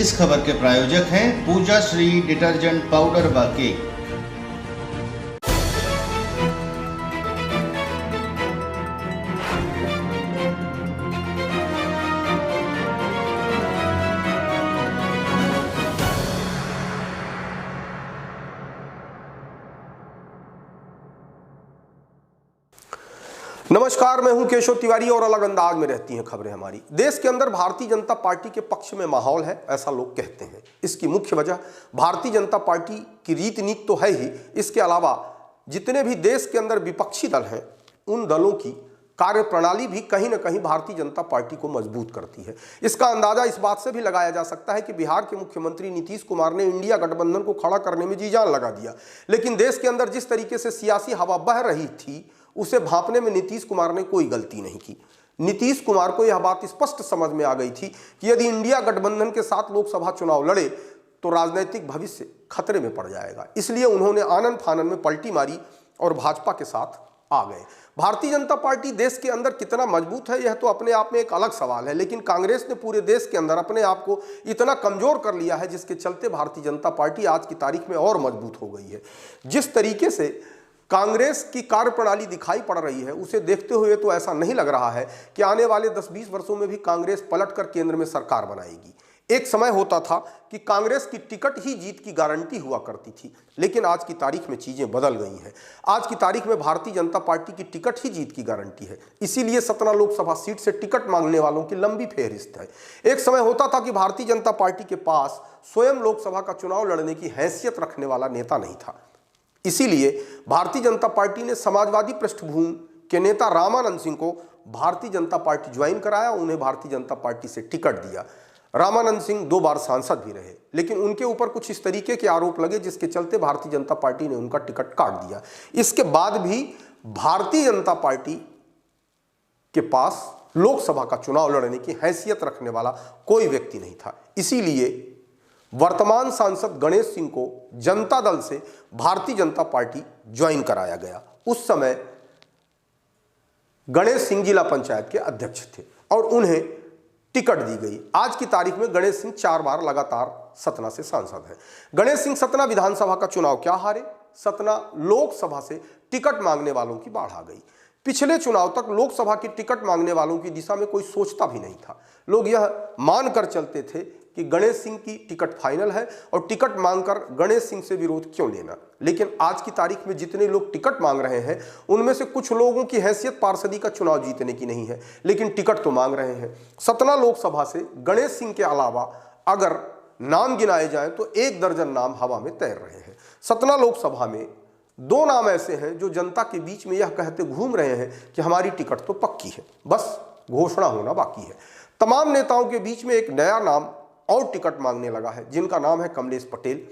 इस खबर के प्रायोजक हैं पूजा श्री डिटर्जेंट पाउडर व केक। नमस्कार, मैं हूं केशव तिवारी और अलग अंदाज में रहती हैं खबरें हमारी। देश के अंदर भारतीय जनता पार्टी के पक्ष में माहौल है, ऐसा लोग कहते हैं। इसकी मुख्य वजह भारतीय जनता पार्टी की रीति नीति तो है ही, इसके अलावा जितने भी देश के अंदर विपक्षी दल हैं उन दलों की कार्यप्रणाली भी कहीं ना कहीं भारतीय जनता पार्टी को मजबूत करती है। इसका अंदाजा इस बात से भी लगाया जा सकता है कि बिहार के मुख्यमंत्री नीतीश कुमार ने इंडिया गठबंधन को खड़ा करने में जी जान लगा दिया, लेकिन देश के अंदर जिस तरीके से सियासी हवा बह रही थी उसे भांपने में नीतीश कुमार ने कोई गलती नहीं की। नीतीश कुमार को यह बात स्पष्ट समझ में आ गई थी कि यदि इंडिया गठबंधन के साथ लोकसभा चुनाव लड़े तो राजनीतिक भविष्य खतरे में पड़ जाएगा। इसलिए उन्होंने आनन फानन में पलटी मारी और भाजपा के साथ आ गए। भारतीय जनता पार्टी देश के अंदर कितना मजबूत है यह तो अपने आप में एक अलग सवाल है, लेकिन कांग्रेस ने पूरे देश के अंदर अपने आप को इतना कमजोर कर लिया है जिसके चलते भारतीय जनता पार्टी आज की तारीख में और मजबूत हो गई है। जिस तरीके से कांग्रेस की कार्यप्रणाली दिखाई पड़ रही है उसे देखते हुए तो ऐसा नहीं लग रहा है कि आने वाले 10-20 वर्षों में भी कांग्रेस पलटकर केंद्र में सरकार बनाएगी। एक समय होता था कि कांग्रेस की टिकट ही जीत की गारंटी हुआ करती थी, लेकिन आज की तारीख में चीजें बदल गई हैं। आज की तारीख में भारतीय जनता पार्टी की टिकट ही जीत की गारंटी है। इसीलिए 17 लोकसभा सीट से टिकट मांगने वालों की लंबी फेहरिस्त है। एक समय होता था कि भारतीय जनता पार्टी के पास स्वयं लोकसभा का चुनाव लड़ने की हैसियत रखने वाला नेता नहीं था। इसीलिए भारतीय जनता पार्टी ने समाजवादी पृष्ठभूमि के नेता रामानंद सिंह को भारतीय जनता पार्टी ज्वाइन कराया, उन्हें भारतीय जनता पार्टी से टिकट दिया। रामानंद सिंह 2 बार सांसद भी रहे, लेकिन उनके ऊपर कुछ इस तरीके के आरोप लगे जिसके चलते भारतीय जनता पार्टी ने उनका टिकट काट दिया। इसके बाद भी भारतीय जनता पार्टी के पास लोकसभा का चुनाव लड़ने की हैसियत रखने वाला कोई व्यक्ति नहीं था। इसीलिए वर्तमान सांसद गणेश सिंह को जनता दल से भारतीय जनता पार्टी ज्वाइन कराया गया। उस समय गणेश सिंह जिला पंचायत के अध्यक्ष थे और उन्हें टिकट दी गई। आज की तारीख में गणेश सिंह 4 बार लगातार सतना से सांसद हैं। गणेश सिंह सतना विधानसभा का चुनाव क्या हारे, सतना लोकसभा से टिकट मांगने वालों की बाढ़ आ गई। पिछले चुनाव तक लोकसभा की टिकट मांगने वालों की दिशा में कोई सोचता भी नहीं था। लोग यह मानकर चलते थे कि गणेश सिंह की टिकट फाइनल है और टिकट मांगकर गणेश सिंह से विरोध क्यों लेना। लेकिन आज की तारीख में जितने लोग टिकट मांग रहे हैं उनमें से कुछ लोगों की हैसियत पार्षदी का चुनाव जीतने की नहीं है, लेकिन टिकट तो मांग रहे हैं। सतना लोकसभा से गणेश सिंह के अलावा अगर नाम गिनाए जाएं तो 1 दर्जन नाम हवा में तैर रहे हैं। सतना लोकसभा में 2 नाम ऐसे हैं जो जनता के बीच में यह कहते घूम रहे हैं कि हमारी टिकट तो पक्की है, बस घोषणा होना बाकी है। तमाम नेताओं के बीच में एक नया नाम और टिकट मांगने लगा है जिनका नाम है कमलेश पटेल।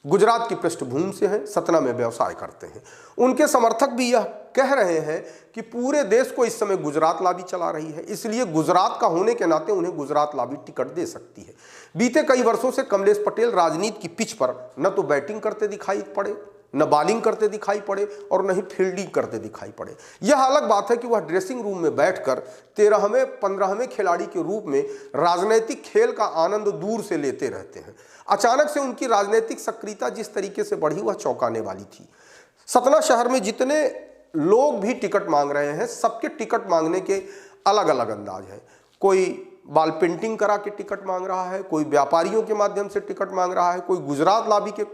गुजरात की पृष्ठभूमि से हैं, सतना में व्यवसाय करते हैं। उनके समर्थक भी यह कह रहे हैं कि पूरे देश को इस समय गुजरात लॉबी चला रही है, इसलिए गुजरात का होने के नाते उन्हें गुजरात लॉबी टिकट दे सकती है। बीते कई वर्षों से कमलेश पटेल राजनीति की पिच पर न तो बैटिंग करते दिखाई पड़े, न बॉलिंग करते दिखाई पड़े और न ही फील्डिंग करते दिखाई पड़े। यह अलग बात है कि वह ड्रेसिंग रूम में बैठकर 13वें 15वें खिलाड़ी के रूप में राजनीतिक खेल का आनंद दूर से लेते रहते हैं। अचानक से उनकी राजनीतिक सक्रियता जिस तरीके से बढ़ी वह चौंकाने वाली थी। सतना शहर में जितने लोग भी टिकट मांग रहे हैं सबके टिकट मांगने के अलग अलग अंदाज है। कोई वॉल पेंटिंग करा के टिकट मांग रहा है, कोई व्यापारियों के माध्यम से टिकट मांग रहा है, कोई गुजरात लॉबी के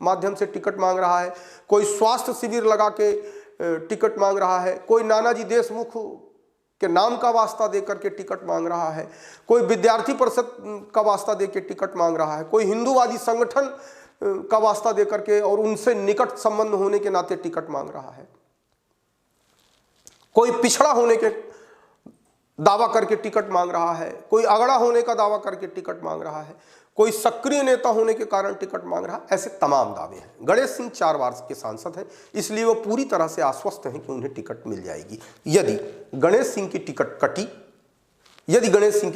माध्यम से टिकट मांग रहा है, कोई स्वास्थ्य शिविर लगा के टिकट मांग रहा है, कोई नानाजी देशमुख के नाम का वास्ता देकर के टिकट मांग रहा है, कोई विद्यार्थी परिषद का वास्ता देकर टिकट मांग रहा है, कोई हिंदूवादी संगठन का वास्ता देकर के और उनसे निकट संबंध होने के नाते टिकट मांग रहा है, कोई पिछड़ा होने के दावा करके टिकट मांग रहा है, कोई अगड़ा होने का दावा करके टिकट मांग रहा है, कोई सक्रिय नेता होने के कारण टिकट मांग रहा है। ऐसे तमाम दावे हैं। गणेश सिंह 4 बार के सांसद हैं, इसलिए वो पूरी तरह से आश्वस्त हैं कि उन्हें टिकट मिल जाएगी। यदि गणेश सिंह की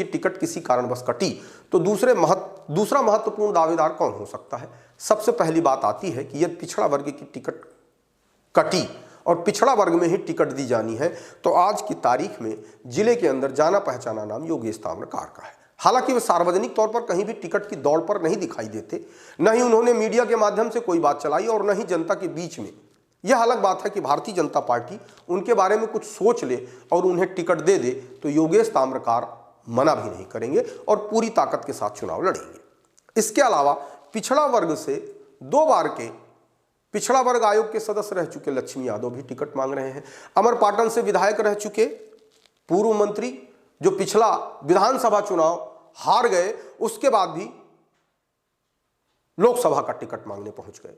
टिकट किसी कारणवश कटी तो दूसरा महत्वपूर्ण दावेदार कौन हो सकता है। सबसे पहली बात आती है कि यदि पिछड़ा वर्ग की टिकट कटी और पिछड़ा वर्ग में ही टिकट दी जानी है तो आज की तारीख में जिले के अंदर जाना पहचाना नाम योगेश ताम्रकार का है। हालांकि वे सार्वजनिक तौर पर कहीं भी टिकट की दौड़ पर नहीं दिखाई देते, न ही उन्होंने मीडिया के माध्यम से कोई बात चलाई और न ही जनता के बीच में। यह अलग बात है कि भारतीय जनता पार्टी उनके बारे में कुछ सोच ले और उन्हें टिकट दे दे तो योगेश ताम्रकार मना भी नहीं करेंगे और पूरी ताकत के साथ चुनाव लड़ेंगे। इसके अलावा पिछड़ा वर्ग से 2 बार के पिछड़ा वर्ग आयोग के सदस्य रह चुके लक्ष्मी यादव भी टिकट मांग रहे हैं। अमरपाटन से विधायक रह चुके पूर्व मंत्री जो पिछला विधानसभा चुनाव हार गए, उसके बाद भी लोकसभा का टिकट मांगने पहुंच गए।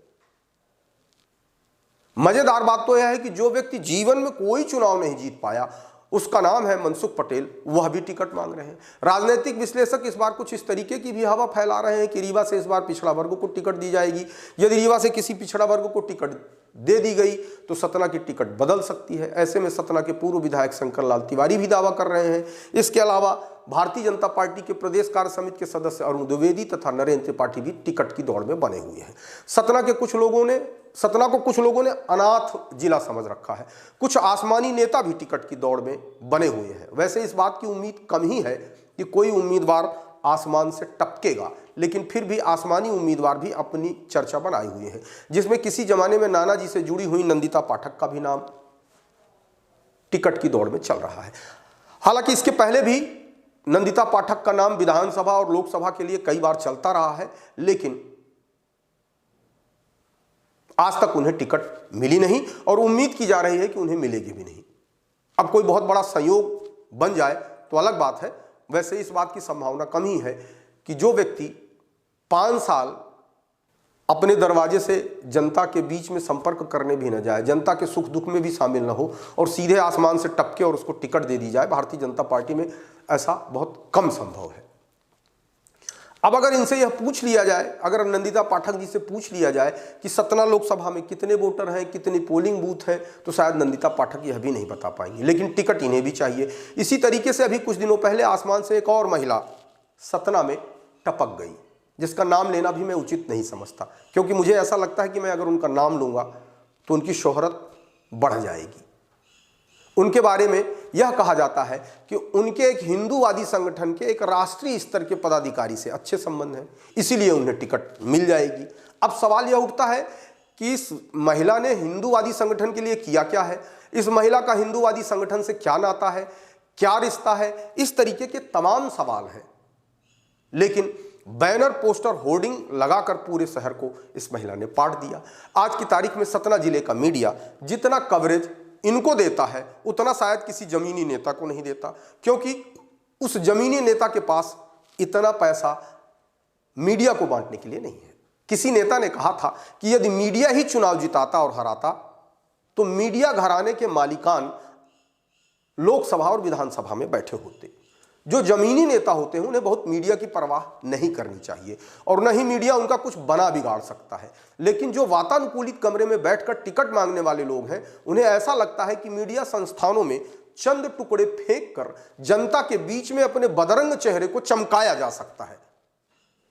मजेदार बात तो यह है कि जो व्यक्ति जीवन में कोई चुनाव नहीं जीत पाया, उसका नाम है मनसुख पटेल, वह भी टिकट मांग रहे हैं। राजनीतिक विश्लेषक इस बार कुछ इस तरीके की भी हवा फैला रहे हैं कि रीवा से इस बार पिछड़ा वर्ग को टिकट दी जाएगी। यदि रीवा से किसी पिछड़ा वर्ग को टिकट दे दी गई तो सतना की टिकट बदल सकती है। ऐसे में सतना के पूर्व विधायक शंकर लाल तिवारी भी दावा कर रहे हैं। इसके अलावा भारतीय जनता पार्टी के प्रदेश कार्य समिति के सदस्य अरुण द्विवेदी तथा नरेंद्र त्रिपाठी भी टिकट की दौड़ में बने हुए हैं। सतना को कुछ लोगों ने अनाथ जिला समझ रखा है। कुछ आसमानी नेता भी टिकट की दौड़ में बने हुए हैं। वैसे इस बात की उम्मीद कम ही है कि कोई उम्मीदवार आसमान से टपकेगा, लेकिन फिर भी आसमानी उम्मीदवार भी अपनी चर्चा बनाए हुए हैं, जिसमें किसी जमाने में नाना जी से जुड़ी हुई नंदिता पाठक का भी नाम टिकट की दौड़ में चल रहा है। हालांकि इसके पहले भी नंदिता पाठक का नाम विधानसभा और लोकसभा के लिए कई बार चलता रहा है, लेकिन आज तक उन्हें टिकट मिली नहीं और उम्मीद की जा रही है कि उन्हें मिलेगी भी नहीं। अब कोई बहुत बड़ा संयोग बन जाए तो अलग बात है। वैसे इस बात की संभावना कम ही है कि जो व्यक्ति 5 साल अपने दरवाजे से जनता के बीच में संपर्क करने भी न जाए, जनता के सुख दुख में भी शामिल न हो और सीधे आसमान से टपके और उसको टिकट दे दी जाए, भारतीय जनता पार्टी में ऐसा बहुत कम संभव है। अब अगर इनसे यह पूछ लिया जाए, अगर नंदिता पाठक जी से पूछ लिया जाए कि सतना लोकसभा में कितने वोटर हैं, कितनी पोलिंग बूथ है, तो शायद नंदिता पाठक यह भी नहीं बता पाएंगी, लेकिन टिकट इन्हें भी चाहिए। इसी तरीके से अभी कुछ दिनों पहले आसमान से एक और महिला सतना में टपक गई, जिसका नाम लेना भी मैं उचित नहीं समझता, क्योंकि मुझे ऐसा लगता है कि मैं अगर उनका नाम लूँगा तो उनकी शोहरत बढ़ जाएगी। उनके बारे में यह कहा जाता है कि उनके एक हिंदूवादी संगठन के एक राष्ट्रीय स्तर के पदाधिकारी से अच्छे संबंध हैं, इसीलिए उन्हें टिकट मिल जाएगी। अब सवाल यह उठता है कि इस महिला ने हिंदूवादी संगठन के लिए किया क्या है, इस महिला का हिंदूवादी संगठन से क्या नाता है, क्या रिश्ता है, इस तरीके के तमाम सवाल हैं। लेकिन बैनर, पोस्टर, होर्डिंग लगाकर पूरे शहर को इस महिला ने पाट दिया। आज की तारीख में सतना जिले का मीडिया जितना कवरेज इनको देता है उतना शायद किसी जमीनी नेता को नहीं देता, क्योंकि उस जमीनी नेता के पास इतना पैसा मीडिया को बांटने के लिए नहीं है। किसी नेता ने कहा था कि यदि मीडिया ही चुनाव जिताता और हराता तो मीडिया घराने के मालिकान लोकसभा और विधानसभा में बैठे होते। जो जमीनी नेता होते हैं उन्हें बहुत मीडिया की परवाह नहीं करनी चाहिए और न ही मीडिया उनका कुछ बना बिगाड़ सकता है। लेकिन जो वातानुकूलित कमरे में बैठकर टिकट मांगने वाले लोग हैं, उन्हें ऐसा लगता है कि मीडिया संस्थानों में चंद टुकड़े फेंक कर जनता के बीच में अपने बदरंग चेहरे को चमकाया जा सकता है।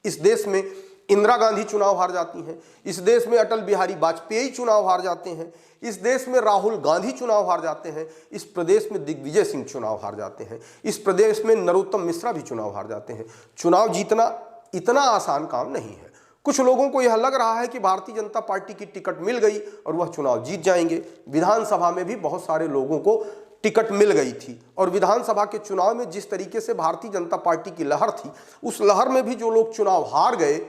इस देश में इंदिरा गांधी चुनाव हार जाती हैं, इस देश में अटल बिहारी वाजपेयी चुनाव हार जाते हैं, इस देश में राहुल गांधी चुनाव हार जाते हैं, इस प्रदेश में दिग्विजय सिंह चुनाव हार जाते हैं, इस प्रदेश में नरोत्तम मिश्रा भी चुनाव हार जाते हैं। चुनाव जीतना इतना आसान काम नहीं है। कुछ लोगों को यह लग रहा है कि भारतीय जनता पार्टी की टिकट मिल गई और वह चुनाव जीत जाएंगे। विधानसभा में भी बहुत सारे लोगों को टिकट मिल गई थी और विधानसभा के चुनाव में जिस तरीके से भारतीय जनता पार्टी की लहर थी, उस लहर में भी जो लोग चुनाव हार गए,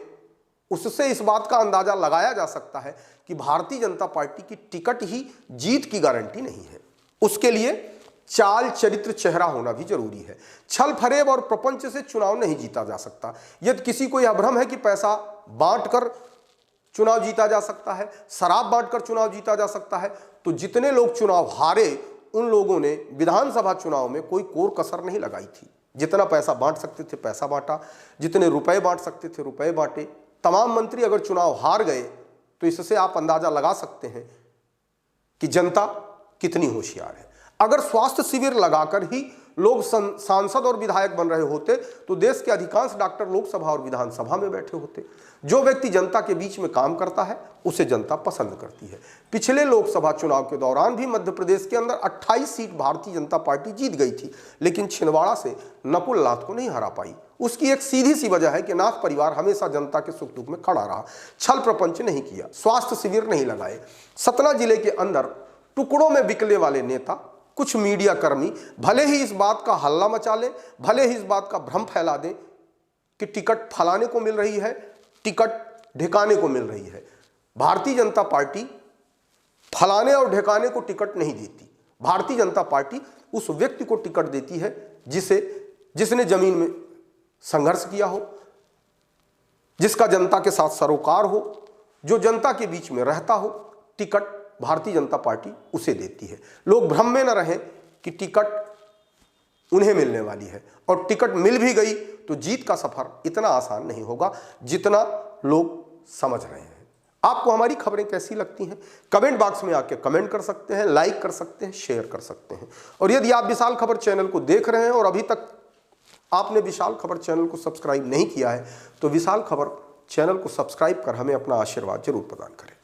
उससे इस बात का अंदाजा लगाया जा सकता है कि भारतीय जनता पार्टी की टिकट ही जीत की गारंटी नहीं है। उसके लिए चाल, चरित्र, चेहरा होना भी जरूरी है। छल फरेब और प्रपंच से चुनाव नहीं जीता जा सकता। यदि किसी को यह भ्रम है कि पैसा बांटकर चुनाव जीता जा सकता है, शराब बांटकर चुनाव जीता जा सकता है, तो जितने लोग चुनाव हारे उन लोगों ने विधानसभा चुनाव में कोई कोर कसर नहीं लगाई थी। जितना पैसा बांट सकते थे पैसा बांटा, जितने रुपए बांट सकते थे रुपए बांटे। तमाम मंत्री अगर चुनाव हार गए तो इससे आप अंदाजा लगा सकते हैं कि जनता कितनी होशियार है। अगर स्वास्थ्य शिविर लगाकर ही लोग सांसद और विधायक बन रहे होते तो देश के अधिकांश डॉक्टर लोकसभा और विधानसभा में बैठे होते। जो व्यक्ति जनता के बीच में काम करता है उसे जनता पसंद करती है। पिछले लोकसभा चुनाव के दौरान भी मध्य प्रदेश के अंदर 28 सीट भारतीय जनता पार्टी जीत गई थी, लेकिन छिंदवाड़ा से नकुल नाथ को नहीं हरा पाई। उसकी एक सीधी सी वजह है कि नाथ परिवार हमेशा जनता के सुख दुख में खड़ा रहा, छल प्रपंच नहीं किया, स्वास्थ्य शिविर नहीं लगाए। सतना जिले के अंदर टुकड़ों में बिकने वाले नेता, कुछ मीडिया कर्मी भले ही इस बात का हल्ला मचा ले, भले ही इस बात का भ्रम फैला दें कि टिकट फलाने को मिल रही है, टिकट ढिकाने को मिल रही है। भारतीय जनता पार्टी फलाने और ढिकाने को टिकट नहीं देती। भारतीय जनता पार्टी उस व्यक्ति को टिकट देती है जिसने जमीन में संघर्ष किया हो, जिसका जनता के साथ सरोकार हो, जो जनता के बीच में रहता हो। टिकट भारतीय जनता पार्टी उसे देती है। लोग भ्रम में न रहें कि टिकट उन्हें मिलने वाली है, और टिकट मिल भी गई तो जीत का सफर इतना आसान नहीं होगा जितना लोग समझ रहे हैं। आपको हमारी खबरें कैसी लगती हैं? कमेंट बॉक्स में आके कमेंट कर सकते हैं, लाइक कर सकते हैं, शेयर कर सकते हैं। और यदि आप विशाल खबर चैनल को देख रहे हैं और अभी तक आपने विशाल खबर चैनल को सब्सक्राइब नहीं किया है तो विशाल खबर चैनल को सब्सक्राइब कर हमें अपना आशीर्वाद जरूर प्रदान करें।